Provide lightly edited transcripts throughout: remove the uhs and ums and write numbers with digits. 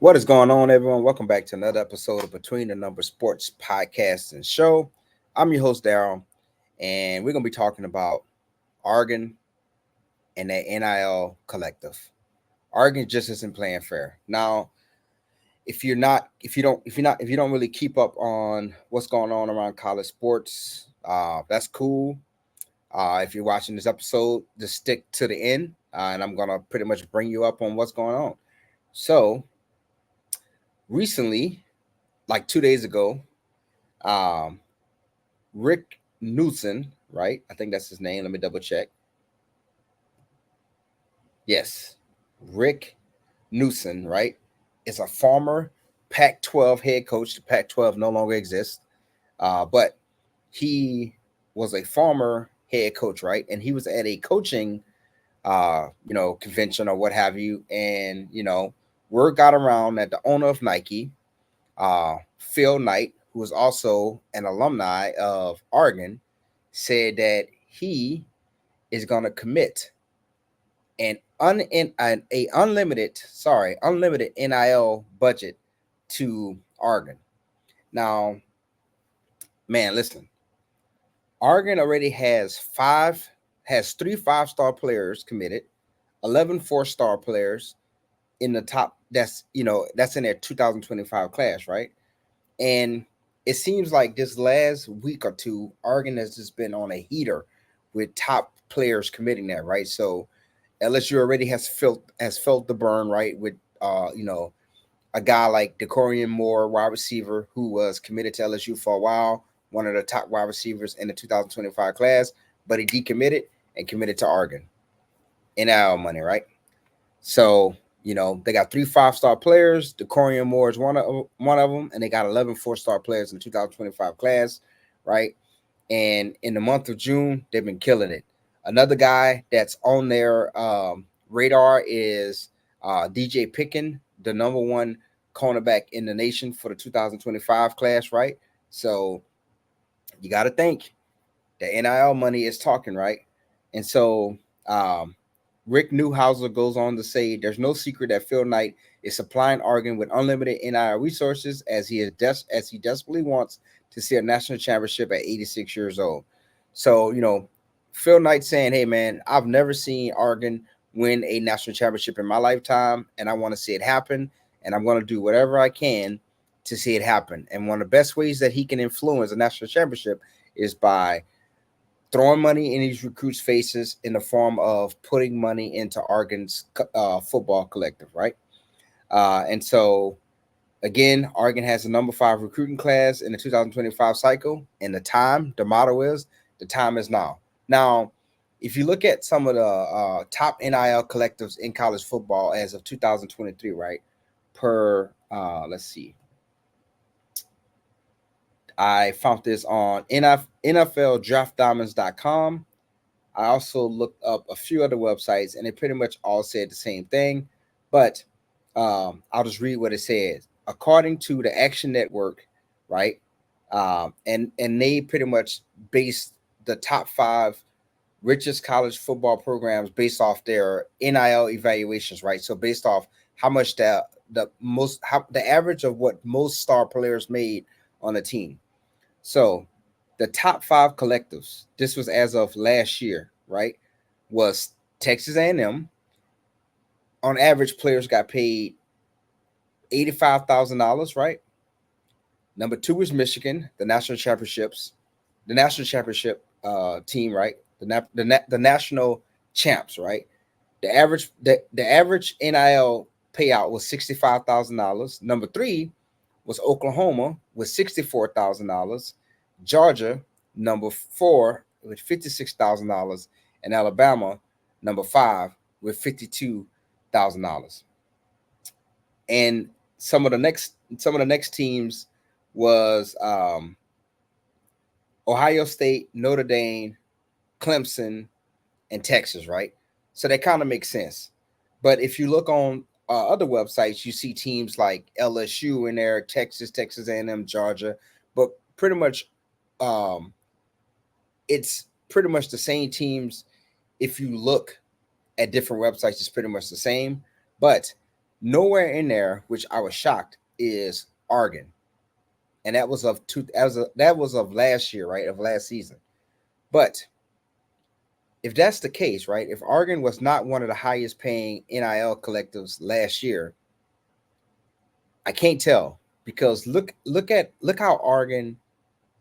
What is going on, everyone? Welcome back to another episode of Between the Numbers Sports Podcast and Show. I'm your host, Daryl, and we're going to be talking about Oregon and the NIL collective. Oregon just isn't playing fair. Now, if you don't really keep up on what's going on around college sports, that's cool. If you're watching this episode, just stick to the end, and I'm gonna pretty much bring you up on what's going on. So, recently, like 2 days ago, um, Rick Newson, right? I think that's his name. Let me double check. Yes, Rick Newson, right? Is a former Pac-12 head coach. The Pac-12 no longer exists, but he was a former head coach, right? And he was at a coaching, convention or what have you. And word got around that the owner of Nike, Phil Knight, who was also an alumni of Oregon, said that he is going to commit unlimited NIL budget to Oregon. Now, man, listen, Oregon already has three 5-star players committed, 11 4-star players in the top. That's in their 2025 class, right? And it seems like this last week or two, Oregon has just been on a heater with top players committing that, right? So LSU already has felt the burn, right? With a guy like Decorian Moore, wide receiver, who was committed to LSU for a while, one of the top wide receivers in the 2025 class, but he decommitted and committed to Oregon. NIL money, right? So, they got three 5-star players. Decorian Moore is one of them, and they got 11 4-star players in the 2025 class, right? And in the month of June, they've been killing it. Another guy that's on their radar is DJ Picken, the number one cornerback in the nation for the 2025 class, right? So you got to think the NIL money is talking, right? And so um, Rick Newhouser goes on to say, "There's no secret that Phil Knight is supplying Oregon with unlimited NIL resources as he desperately wants to see a national championship at 86 years old." So Phil Knight saying, "Hey man, I've never seen Oregon win a national championship in my lifetime, and I want to see it happen, and I'm going to do whatever I can to see it happen. And one of the best ways that he can influence a national championship is by throwing money in these recruits' faces in the form of putting money into Oregon's football collective, right?" And so, again, Oregon has the number 5 recruiting class in the 2025 cycle, and the motto is, the time is now. Now, if you look at some of the top NIL collectives in college football as of 2023, right, let's see, I found this on NFLDraftDiamonds.com. I also looked up a few other websites, and they pretty much all said the same thing. But I'll just read what it says. According to the Action Network, right, and they pretty much based the top 5 richest college football programs based off their NIL evaluations, right? So based off how much the average of what most star players made on a team. So the top 5 collectives, this was as of last year, right, was Texas A&M. On average, players got paid $85,000, right? Number 2 is Michigan, the national championship team, right? The national champs, right? The average NIL payout was $65,000. Number 3 was Oklahoma with $64,000. Georgia, number 4, with $56,000, and Alabama, number 5, with $52,000. And some of the next teams was Ohio State, Notre Dame, Clemson, and Texas, right? So that kind of makes sense. But if you look on other websites, you see teams like LSU in there, Texas A&M, Georgia, but pretty much um, it's pretty much the same teams. If you look at different websites, it's pretty much the same. But Nowhere in there, which I was shocked, is Oregon, and that was of last year, right? Of last season. But if that's the case, right? If Oregon was not one of the highest paying NIL collectives last year, I can't tell because look how Oregon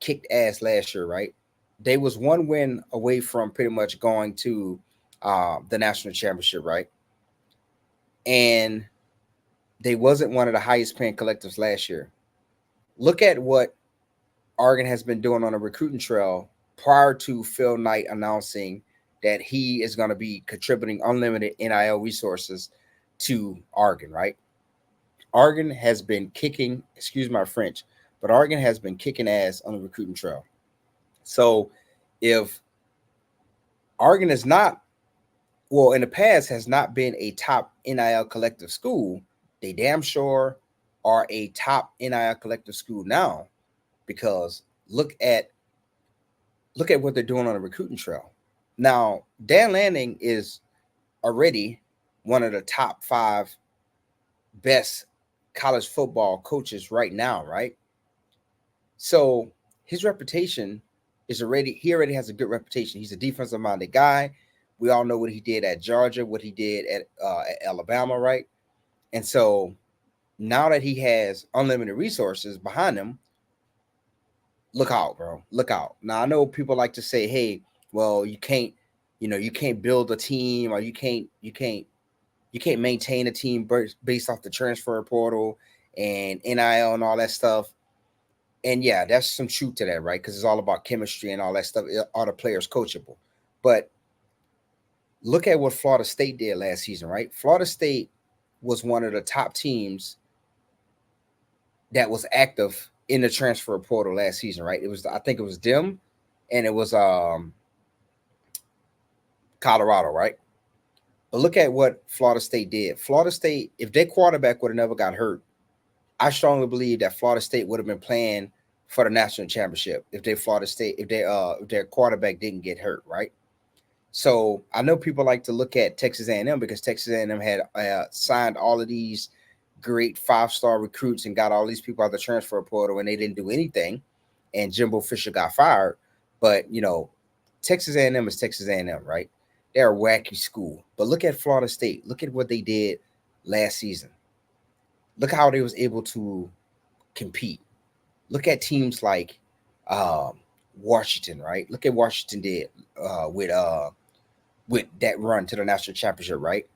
kicked ass last year, right? They was one win away from pretty much going to the national championship, right? And they wasn't one of the highest paying collectives last year. Look at what Oregon has been doing on a recruiting trail prior to Phil Knight announcing that he is going to be contributing unlimited NIL resources to Oregon, right? Oregon has been kicking, excuse my French, but Oregon has been kicking ass on the recruiting trail. So if Oregon is not, well, in the past has not been a top NIL collective school, they damn sure are a top NIL collective school now because look at what they're doing on the recruiting trail. Now, Dan Lanning is already one of the top 5 best college football coaches right now, right? So his reputation he already has a good reputation. He's a defensive minded guy. We all know what he did at Georgia, what he did at Alabama, right? And so now that he has unlimited resources behind him, look out, bro. Look out. Now I know people like to say, "Hey, well, you can't build a team, or you can't maintain a team based off the transfer portal and NIL and all that stuff." And yeah, that's some truth to that, right? Because it's all about chemistry and all that stuff. Are the players coachable? But look at what Florida State did last season, right? Florida State was one of the top teams that was active in the transfer portal last season, right? It was, I think it was them and it was Colorado, right? But look at what Florida State did. Florida State, if their quarterback would have never got hurt, I strongly believe that Florida State would have been playing for the national championship if their quarterback didn't get hurt, right? So I know people like to look at Texas A&M because Texas A&M had signed all of these great 5-star recruits and got all these people out of the transfer portal, and they didn't do anything, and Jimbo Fisher got fired. But Texas A&M is Texas A&M, right? They're a wacky school. But look at Florida State. Look at what they did last season. Look how they was able to compete. Look at teams like um, Washington, right? Look at Washington did with that run to the national championship, right?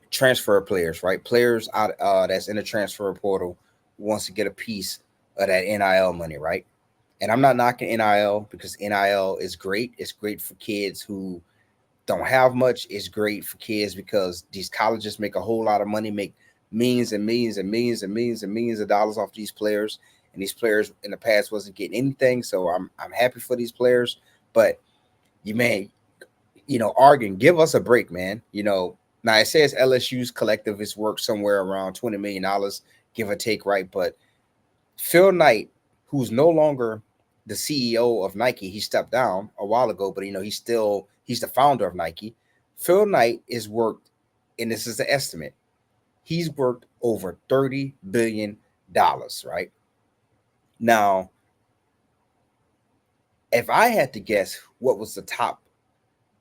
Transfer players, right? Players out that's in the transfer portal wants to get a piece of that NIL money, right? And I'm not knocking NIL because NIL is great. It's great for kids who don't have much. It's great for kids because these colleges make a whole lot of money, make millions and millions and millions and millions and millions of dollars off these players. And these players in the past wasn't getting anything. So I'm happy for these players. But you may, Oregon, give us a break, man. Now it says LSU's collective is worth somewhere around $20 million, give or take, right? But Phil Knight, who's no longer the CEO of Nike, he stepped down a while ago, but he's the founder of Nike. Phil Knight is worked, and this is the estimate, he's worked over $30 billion, right? Now, if I had to guess what was the top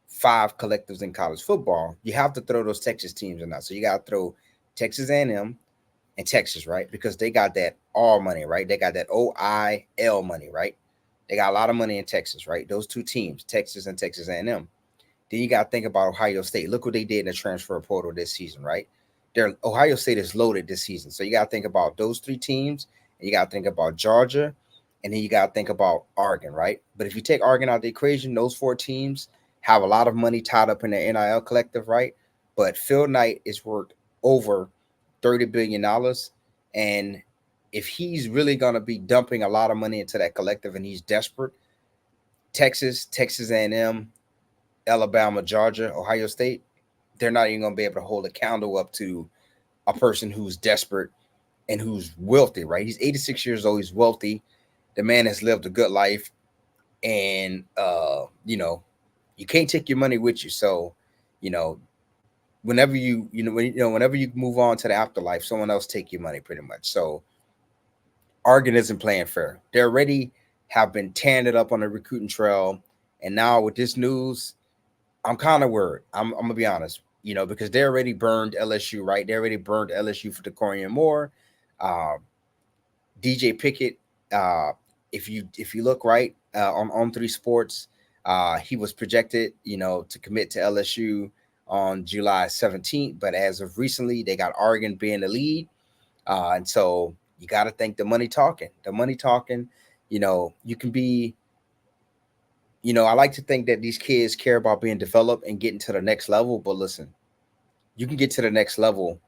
5 collectives in college football, you have to throw those Texas teams in there. So you got to throw Texas A&M and Texas, right? Because they got that all money, right? They got that OIL money, right? They got a lot of money in Texas, right? Those 2 teams, Texas and Texas A&M. Then you got to think about Ohio State. Look what they did in the transfer portal this season, right? Ohio State is loaded this season. So you got to think about those 3 teams, and you got to think about Georgia, and then you got to think about Oregon, right? But if you take Oregon out of the equation, those 4 teams have a lot of money tied up in the NIL collective, right? But Phil Knight is worth over $30 billion. And if he's really going to be dumping a lot of money into that collective and he's desperate, Texas A&M, Alabama, Georgia, Ohio State, they're not even going to be able to hold a candle up to a person who's desperate and who's wealthy, right? He's 86 years old. He's wealthy. The man has lived a good life. And, you can't take your money with you. So, you know, whenever you move on to the afterlife, someone else take your money pretty much. So Oregon isn't playing fair. They already have been tearing it up on the recruiting trail, and now with this news, I'm kind of worried. I'm gonna be honest, because they already burned LSU, right? They already burned LSU for the Corian Moore, DJ Pickett. Uh, if you look right on 3 Sports, he was projected, to commit to LSU on July 17th, but as of recently, they got Oregon being the lead, and so you got to think the money talking. The money talking. You can be. I like to think that these kids care about being developed and getting to the next level. But listen, you can get to the next level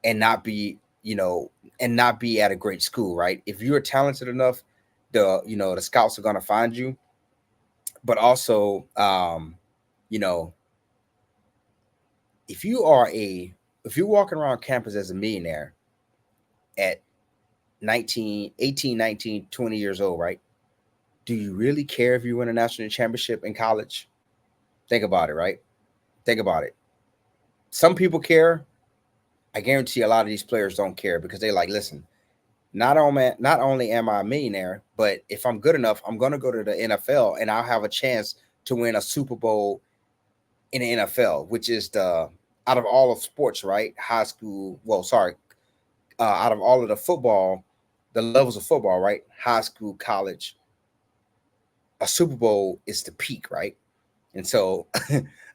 and not be, at a great school, right? If you're talented enough, the scouts are gonna find you. But also, you know, if you are a if you're walking around campus as a millionaire at 19, 18, 19, 20 years old, right? Do you really care if you win a national championship in college? Think about it, right? Think about it. Some people care. I guarantee a lot of these players don't care because they like, listen, not only am I a millionaire, but if I'm good enough, I'm gonna go to the NFL and I'll have a chance to win a Super Bowl in the NFL, which is the out of all of sports, right? High school, well, sorry, out of all of the football, the levels of football, right? High school, college, a Super Bowl is the peak, right? And so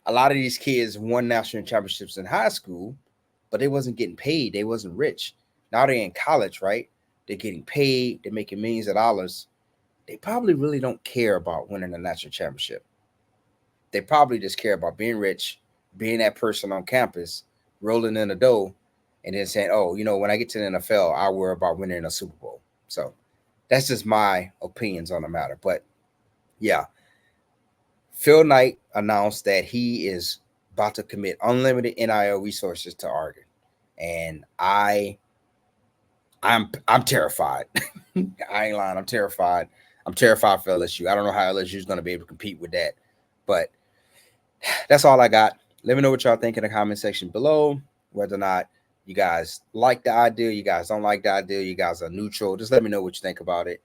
a lot of these kids won national championships in high school, but they wasn't getting paid. They wasn't rich. Now they're in college, right? They're getting paid. They're making millions of dollars. They probably really don't care about winning a national championship. They probably just care about being rich, being that person on campus, rolling in the dough, and then saying, "Oh, when I get to the NFL, I worry about winning a Super Bowl." So that's just my opinions on the matter. But yeah, Phil Knight announced that he is about to commit unlimited NIL resources to Oregon, and I'm terrified. I ain't lying. I'm terrified. I'm terrified for LSU. I don't know how LSU is going to be able to compete with that, but that's all I got. Let me know what y'all think in the comment section below. Whether or not you guys like the idea, you guys don't like the idea, you guys are neutral. Just let me know what you think about it.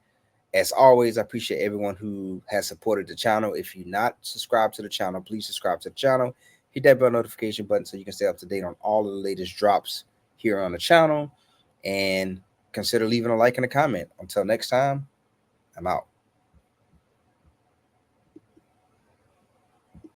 As always, I appreciate everyone who has supported the channel. If you're not subscribed to the channel, please subscribe to the channel. Hit that bell notification button so you can stay up to date on all of the latest drops here on the channel. And consider leaving a like and a comment. Until next time, I'm out.